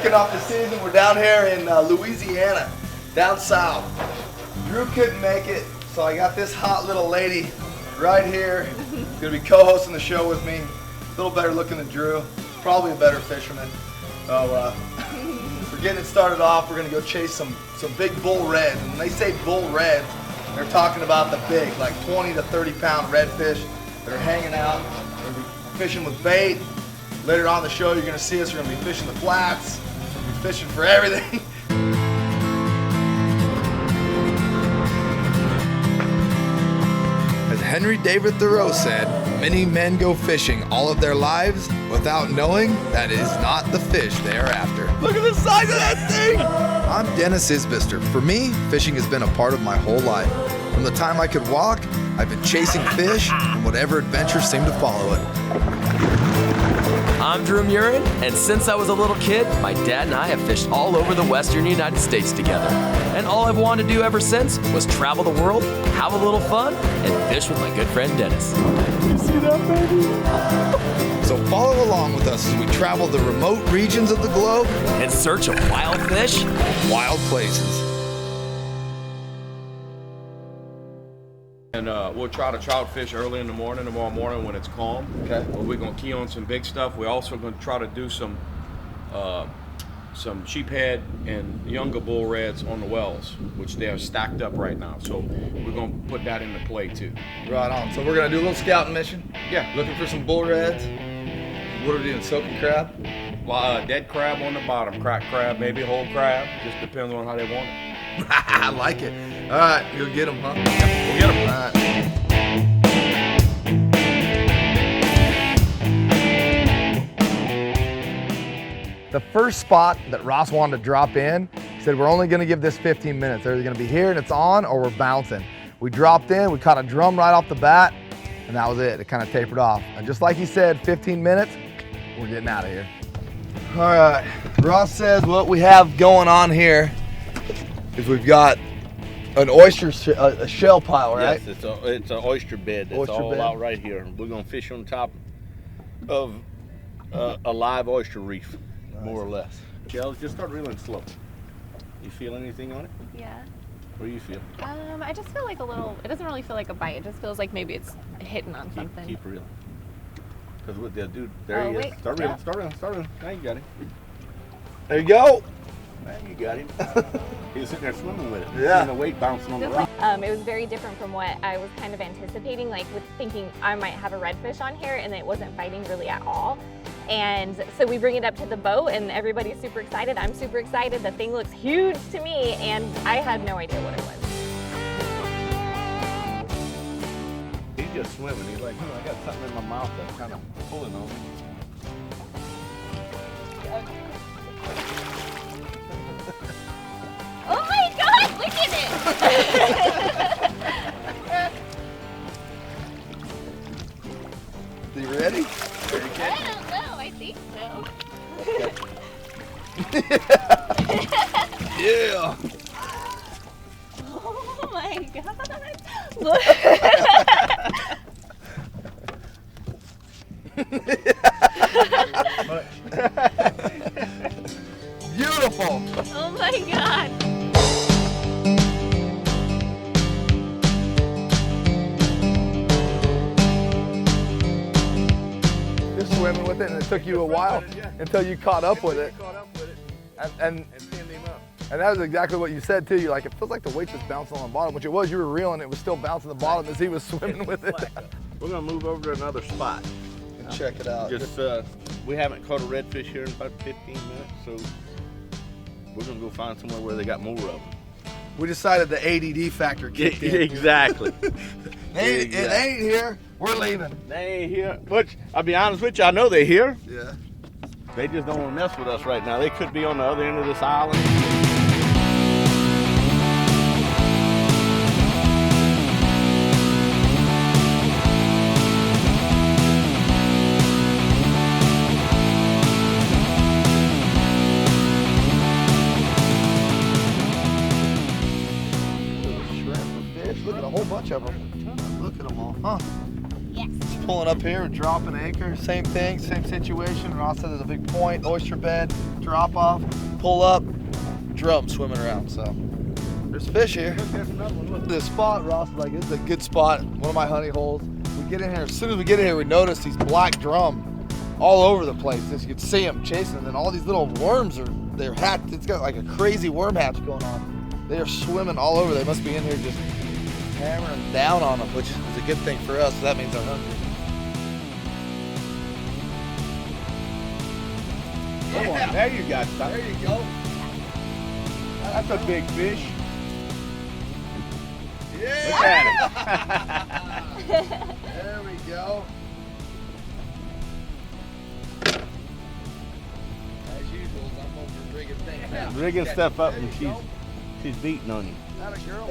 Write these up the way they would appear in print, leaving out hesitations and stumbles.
kicking off the season. We're down here in Louisiana, down south. Drew couldn't make it, so I got this hot little lady right here. Gonna be co-hosting the show with me. A little better looking than Drew, probably a better fisherman. So we're getting it started off. We're gonna go chase some big bull reds. And when they say bull reds, they're talking about the big, like 20 to 30 pound redfish that are hanging out. We're gonna be fishing with bait. Later on in the show, you're gonna see us. We're gonna be fishing the flats. We're gonna be fishing for everything. As Henry David Thoreau said, many men go fishing all of their lives without knowing that it is not the fish they are after. Look at the size of that thing! I'm Denis Isbister. For me, fishing has been a part of my whole life. From the time I could walk, I've been chasing fish and whatever adventures seem to follow it. I'm Drew Murin, and since I was a little kid, my dad and I have fished all over the western United States together. And all I've wanted to do ever since was travel the world, have a little fun, and fish with my good friend Denis. You see that, baby? So follow along with us as we travel the remote regions of the globe in search of wild fish, wild places. And we'll try to trout fish early in the morning, tomorrow morning when it's calm. Okay. We're gonna key on some big stuff. We're also gonna try to do some sheephead and younger bull reds on the wells, which they are stacked up right now. So we're gonna put that into play too. Right on. So we're gonna do a little scouting mission. Yeah. Looking for some bull reds. What are we doing? Soaking crab? Dead crab on the bottom, cracked crab, maybe whole crab. Just depends on how they want it. I like it. All right, you'll get them, huh? We'll get them. All right. The first spot that Ross wanted to drop in, he said, we're only gonna give this 15 minutes. They're either gonna be here and it's on or we're bouncing. We dropped in, we caught a drum right off the bat, and that was it. It kind of tapered off. And just like he said, 15 minutes, we're getting out of here. All right, Ross says what we have going on here is we've got an oyster a shell pile, right? Yes, it's an oyster bed. It's all out right here. We're gonna fish on top of a live oyster reef, more or less. Shells, just start reeling slow. You feel anything on it? Yeah. What do you feel? I just feel like a little. It doesn't really feel like a bite. It just feels like maybe it's hitting on something. Keep reeling. Because what they'll do, there he is. Wait. Start reeling, start reeling. Now you got him. There you go. Now you got him. He was sitting there swimming with it. Yeah. Seeing the weight bouncing on the rock. It was very different from what I was kind of anticipating, like with thinking I might have a redfish on here, and it wasn't biting really at all. And so we bring it up to the boat, and everybody's super excited. I'm super excited. The thing looks huge to me, and I had no idea what it was. He's just swimming. He's like, I got something in my mouth that's kind of pulling on me. Oh my God! Look at it! Are you ready? I don't know. I think so. Yeah. Oh my God! Beautiful. Oh my God! You're swimming with it, and it took you a while until you caught up with it. And that was exactly what you said too. You're like, it feels like the weight's just bouncing on the bottom, which it was. You were reeling, it was still bouncing the bottom as he was swimming with it. We're gonna move over to another spot. And check it out. Just we haven't caught a redfish here in about 15 minutes, so we're gonna go find somewhere where they got more of them. We decided the ADD factor kicked in. Exactly. It ain't here. We're leaving. They ain't here. Which, I'll be honest with you, I know they're here. Yeah. They just don't want to mess with us right now. They could be on the other end of this island. Shrimp or fish. Look at a whole bunch of them. Look at them all, huh? Yes. pulling up here, dropping anchor, same thing, same situation. Ross said there's a big point, oyster bed, drop off, pull up, drum swimming around. So there's fish here. This spot, Ross is like, this is a good spot, one of my honey holes. We get in here, as soon as we get in here, we notice these black drum all over the place. You can see them chasing, and then all these little worms they're hatched. It's got like a crazy worm hatch going on. They are swimming all over. They must be in here just hammering down on them, which is a good thing for us. So that means they're hungry. Come on, there you go. There you go. That's a big fish. Yeah. Look at it. There we go. As usual, I'm over rigging things out. Rigging stuff up, and she's beating on you. Not a girl.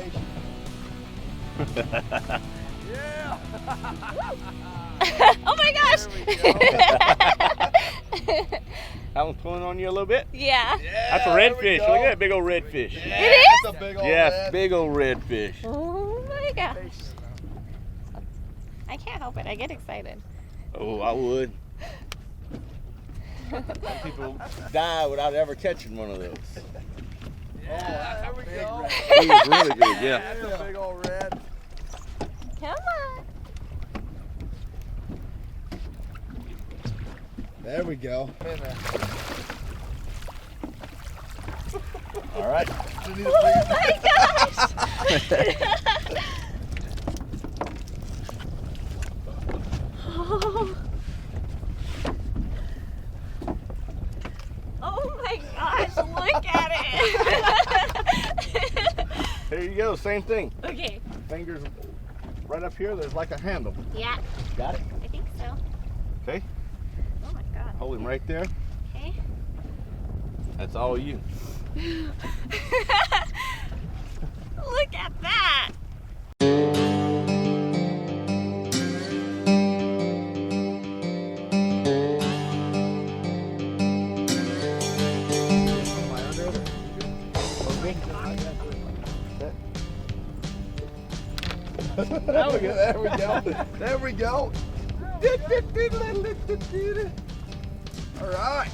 Yeah. Oh my gosh. That one's pulling on you a little bit? Yeah. That's a redfish. Look at that big old redfish. Yeah, It is? that's a big old Yes, red. big old redfish. Oh my gosh. I can't help it. I get excited. Oh, I would. Some people die without ever catching one of those. Yeah, there we go. He was really good, yeah. That's a big old red. Come on. There we go. In there. All right. Oh my gosh. Oh my gosh, look at it. There you go, same thing. Okay. Fingers right up here, there's like a handle. Yeah, Got it? I think so. Okay, Oh my god. hold him right there. Okay. That's all you. Look at that. There we go. There we go. There we go. All right.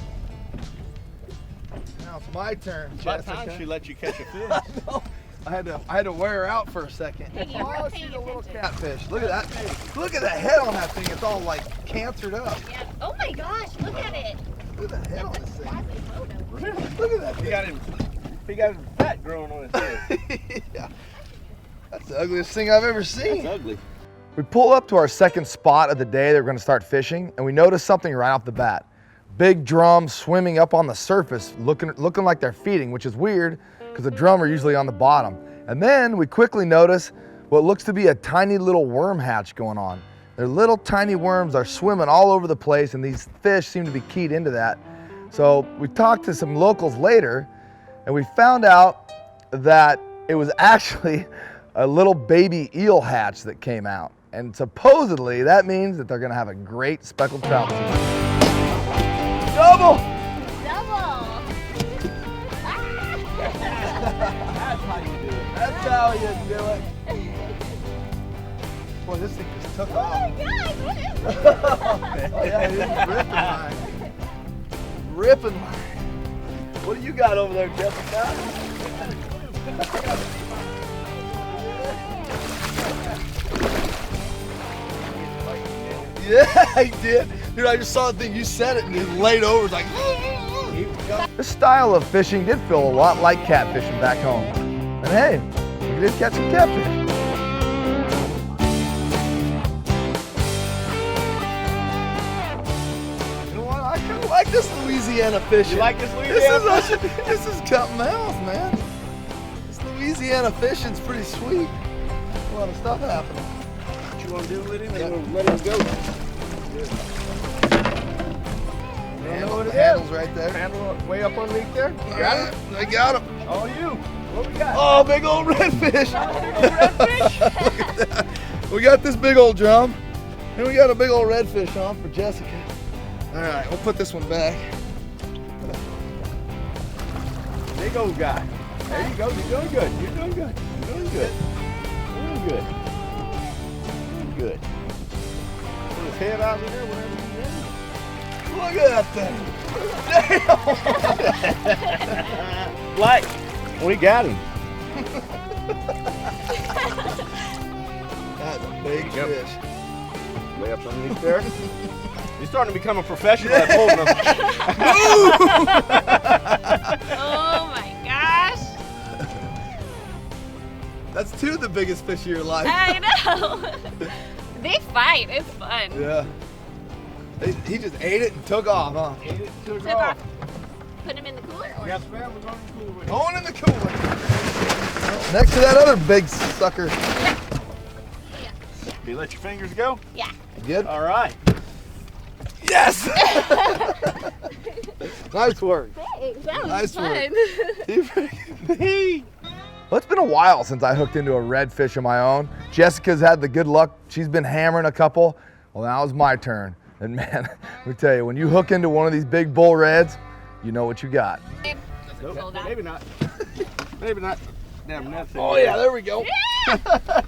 Now it's my turn, About time Jessica. she let you catch a fish. No, I had to wear her out for a second. Hey, you Oh, weren't she's paying a little attention. catfish. Look at that. Look at the head on that thing. It's all like cancered up. Yeah. Oh my gosh, look at it. Look at the head on this thing. Classic photo. Look at that He thing. got him fat growing on his head. Yeah. That's the ugliest thing I've ever seen. That's ugly. We pull up to our second spot of the day that we're going to start fishing, and we notice something right off the bat. Big drums swimming up on the surface, looking like they're feeding, which is weird because the drum are usually on the bottom. And then we quickly notice what looks to be a tiny little worm hatch going on. Their little tiny worms are swimming all over the place, and these fish seem to be keyed into that. So we talked to some locals later, and we found out that it was actually a little baby eel hatch that came out. And supposedly that means that they're gonna have a great speckled trout season. Double! Double. That's how you do it. That's how you do it. Boy, this thing just took Oh my off. gosh, what is this? Oh yeah, it is ripping line. Ripping line. What do you got over there, Jessica? Yeah, I did. Dude, I just saw the thing. You said it and it laid over. It's like. This style of fishing did feel a lot like catfishing back home. And hey, we did catch some catfish. You know what? I kind of like this Louisiana fishing. You like this Louisiana fishing? This is something else, man. This Louisiana fishing's pretty sweet. A lot of stuff happening. What you want to do with him? Let him go. The handle's right there. Handle way up underneath there. You got it? I got him. All you. What we got? Oh, big old redfish. Redfish? Look at that. We got this big old drum, and we got a big old redfish on for Jessica. All right, we'll put this one back. Big old guy. There you go. You're doing good. You're doing good. You're doing good. Doing good. Doing good. Put his head out of there whenever you're ready. Look at that thing. Black, we got him. That's a big fish. Lay up underneath there. He's starting to become a professional at holding them. Oh my gosh. That's two of the biggest fish of your life. I know. They fight. It's fun. Yeah. He just ate it and took off, huh? Took off. Put him in the cooler? Or? Yes, ma'am. We're going in the cooler. Going in the cooler. Next to that other big sucker. Yeah. You let your fingers go? Yeah. Good? All right. Yes! Nice work. Thanks. That was Nice fun. Well, it's been a while since I hooked into a redfish of my own. Jessica's had the good luck. She's been hammering a couple. Well, now it's my turn. And man, let me tell you, when you hook into one of these big bull reds, you know what you got. Nope, maybe not. Maybe not. Damn, that's it. Oh yeah, there we go.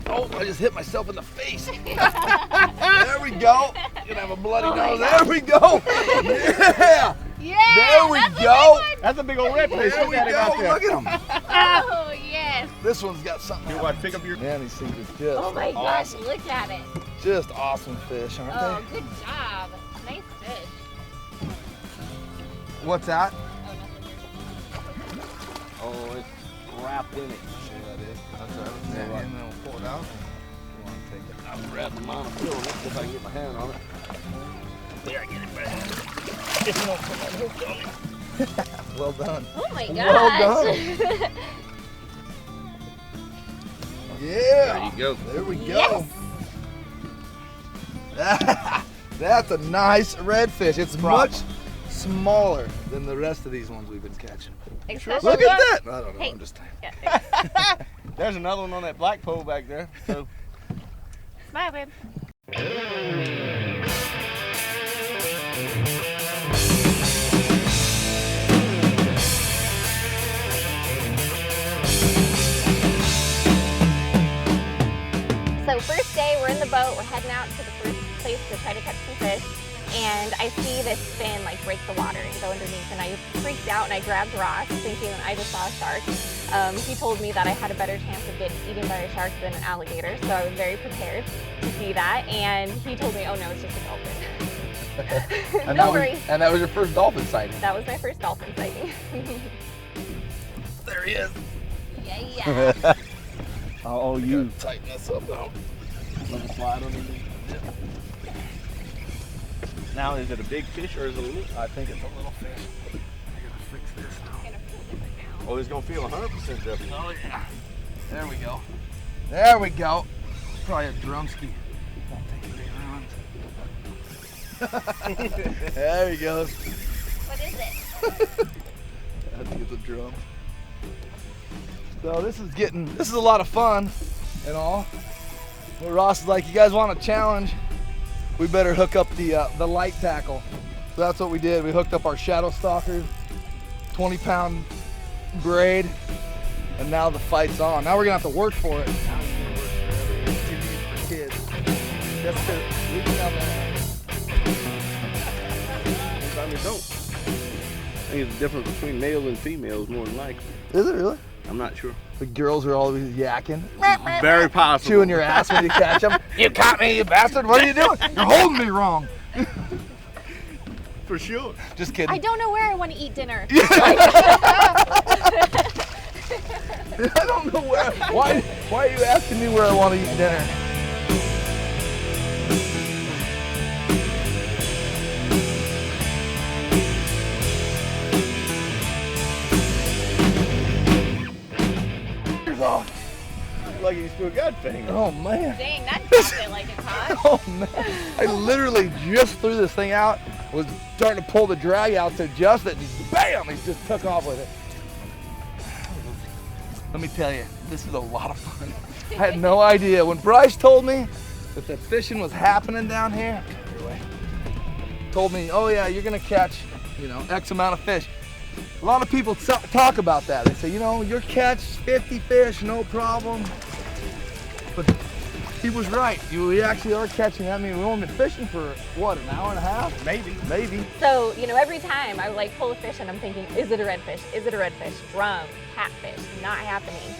Oh, I just hit myself in the face. There we go. Gonna have a bloody nose. There we go. Yeah. Yeah. There we that's go. That's a big old redfish. There we go. Look at him. Oh, yes. This one's got something. You want to pick up your... Man, these things are just Oh my gosh, look at it. just awesome fish, aren't Oh, they? good job. Nice fish. What's that? Oh, it's wrapped in it. That's right. Yeah, and then we'll pull it out. You want to take it? I'm grabbing mine. I'm feeling it. See if I can get my hand on it. There, I get it back. If you don't put my hook on it. Well done. Oh my gosh. Well done. Yeah. There you go. There we go. That's a nice redfish. It's much smaller than the rest of these ones we've been catching. Especially Look at that. I don't know. Hey. I'm just. There's another one on that black pole back there. So. Smile, babe. So first day, we're in the boat. We're heading out to the first place to try to catch some fish. And I see this fin like break the water and go underneath, and I freaked out and I grabbed Ross thinking that I just saw a shark. He told me that I had a better chance of getting eaten by a shark than an alligator, so I was very prepared to see that. And he told me, oh no, it's just a dolphin. And Don't worry. And that was your first dolphin sighting. That was my first dolphin sighting. There he is. Yeah. Oh, you. Tighten this up though. Let me slide underneath. Now, is it a big fish or is it a little? I think it's a little fish. I gotta fix this now. Oh, it's gonna feel 100% different. Oh yeah. There we go. There we go. Probably a drumski. There he goes. What is it? I think it's a drum. So this is a lot of fun and all. Well, Ross is like, you guys want a challenge? We better hook up the light tackle. So that's what we did. We hooked up our shadow stalkers, 20-pound braid, and now the fight's on. Now we're gonna have to work for it. Now we're gonna work for every activity for kids. Jessica, reach down there. Sometimes you don't. I think it's the difference between males and females more than likely. Is it really? I'm not sure. The girls are always yakking, Very possible. chewing your ass when you catch them. You caught me, you bastard! What are you doing? You're holding me wrong. For sure. Just kidding. I don't know where I want to eat dinner. I don't know where. Why are you asking me where I want to eat dinner? Off. Like he's still got things. Oh man. Dang, that dropped it like it's hot. Oh man. I literally just threw this thing out, was starting to pull the drag out to adjust it, and bam, he just took off with it. Let me tell you, this is a lot of fun. I had no idea. When Bryce told me that the fishing was happening down here, told me, oh yeah, you're gonna catch, X amount of fish. A lot of people talk about that. They say, you'll catch 50 fish, no problem. But He was right. We actually are catching. I mean, we've only been fishing for, what, an hour and a half? Maybe. So, you know, every time I would like pull a fish and I'm thinking, is it a redfish? Is it a redfish? Wrong. Catfish. Not happening.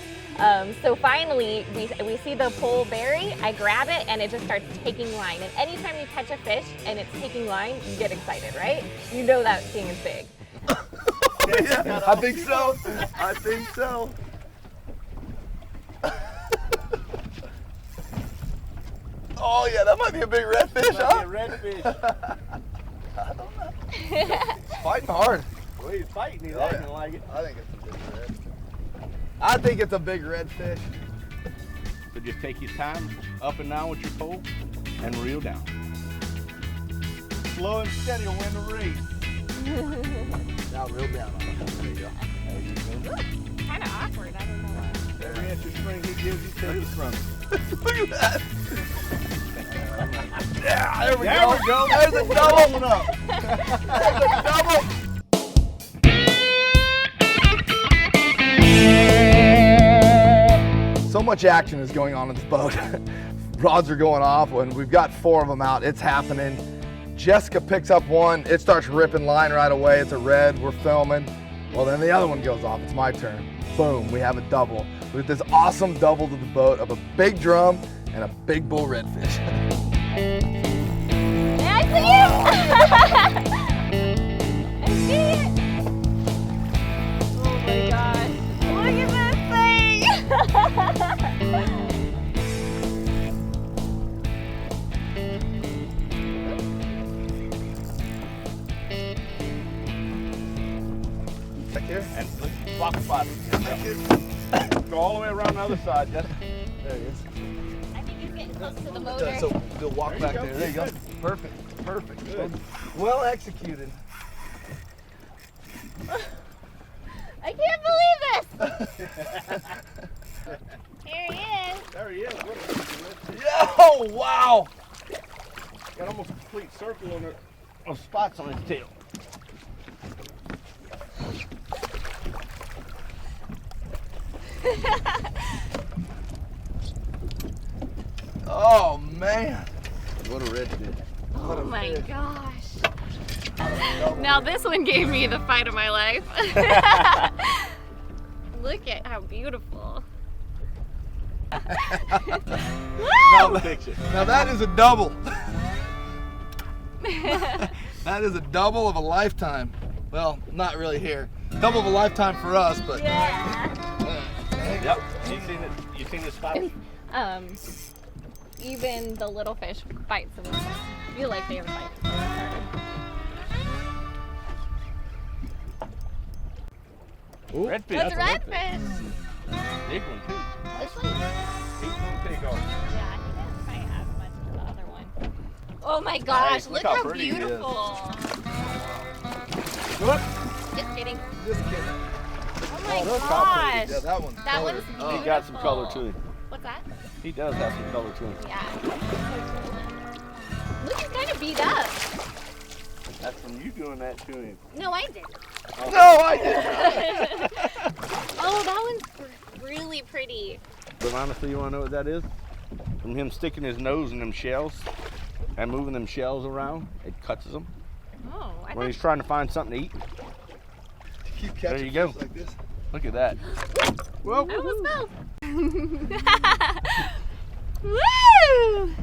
So finally, we see the pole bury, I grab it, and it just starts taking line. And anytime you catch a fish and it's taking line, you get excited, right? You know that thing is big. Yeah, I think so. I think so. Oh yeah, that might be a big redfish, huh? Redfish. I don't know. Fighting hard. Well, he's fighting. He's Oh, acting yeah. like it. I think it's a big red. I think it's a big redfish. So just take your time, up and down with your pole, and reel down. Slow and steady will win the race. Now reel down on it. There you go. There you go. Kind of awkward, I don't know why. Every inch of string he gives you, take it from him. Look at that. Yeah, there we There go. we go. There's a double. There's a double. So much action is going on in this boat. Rods are going off and we've got 4 of them out. It's happening. Jessica picks up one. It starts ripping line right away. It's a red. We're filming. Well, then the other one goes off. It's my turn. Boom. We have a double. With this awesome double to the boat of a big drum and a big bull redfish. May I see it? I see it. Oh my gosh. Look at this thing. Back here. And let's swap spots. Go all the way around the other side, Jess. There he is. I think he's getting close to the motor. So we'll walk back go. there. There you go. Perfect. Perfect. Good. Well executed. I can't believe this. Here he is. There he is. What a redfish. Oh, wow. Got almost a complete circle of spots on his tail. Oh, man. What a redfish. Oh my gosh. Now this one gave me the fight of my life. Look at how beautiful. Woo! Now that is a double. That is a double of a lifetime. Well, not really here. Double of a lifetime for us, but. Yeah. Yep. You seen the spots? Even the little fish fight some of them. I feel like they were fighting so hard. Ooh, redfish. That's a That's redfish. Big one too. This one? Big one take off. Yeah, he didn't fight as much as the other one. Oh my gosh, Nice. look Look how how pretty he is. beautiful. What? Just kidding. Just kidding. Oh my Look how gosh. pretty. Yeah, that one's That colored. one's beautiful. He got some color to him. What's that? He does have some color to him. Yeah. Look, he's kind of beat up. That's from you doing that to him. No, I did. No, I didn't. Oh, that one's really pretty. But honestly, you want to know what that is? From him sticking his nose in them shells and moving them shells around, it cuts them. Oh, I When he's trying to find something to eat, Keep catching There you go. fish like this. look at that. Whoa. I almost fell. Woo!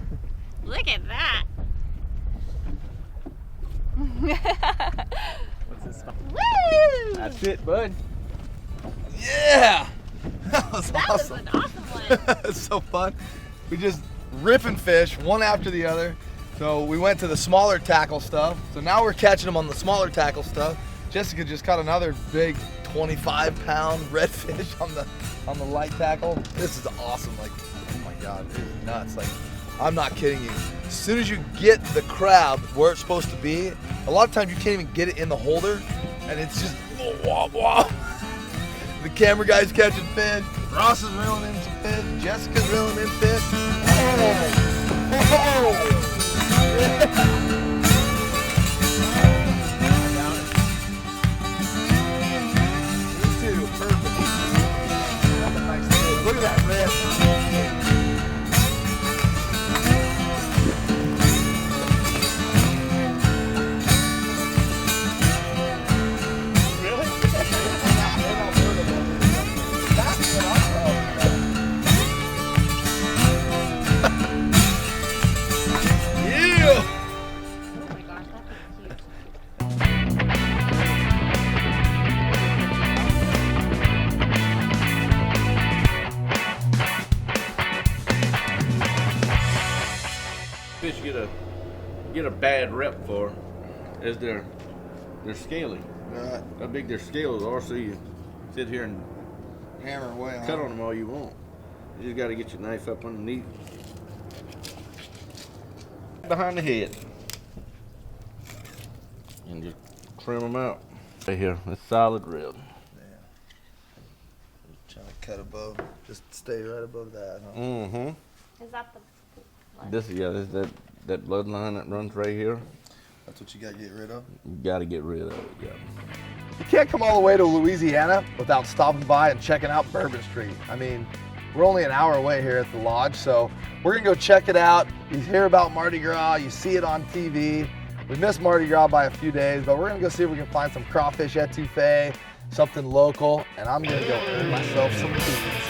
Look at that. What's this? Woo! That's it, bud. Yeah. That was That was awesome. an awesome one. It's so fun. We just ripping fish one after the other. So we went to the smaller tackle stuff. So now we're catching them on the smaller tackle stuff. Jessica just caught another big 25-pound redfish on the light tackle. This is awesome. Like, oh my God, it is nuts. Like, I'm not kidding you. As soon as you get the crab where it's supposed to be, a lot of times you can't even get it in the holder, and it's just wah wah. The camera guy's catching fish. Ross is reeling in some fish. Jessica's reeling in fish. Me too. Perfect. That's a nice fish. Look at that red. get a bad rep for is their scaling. Right. How big their scales are, so you sit here and Hammer away on cut on them all you want. You just got to get your knife up underneath. Behind the head. And just trim them out. Right here, it's solid rib. Trying to cut above, just stay right above that, huh? Mm-hmm. Is that the blood? This is that bloodline that runs right here. That's what you got to get rid of? You got to get rid of it, yeah. You can't come all the way to Louisiana without stopping by and checking out Bourbon Street. I mean, we're only an hour away here at the lodge, so we're gonna go check it out. You hear about Mardi Gras, you see it on TV. We missed Mardi Gras by a few days, but we're gonna go see if we can find some crawfish etouffee, something local, and I'm gonna go earn myself some tickets.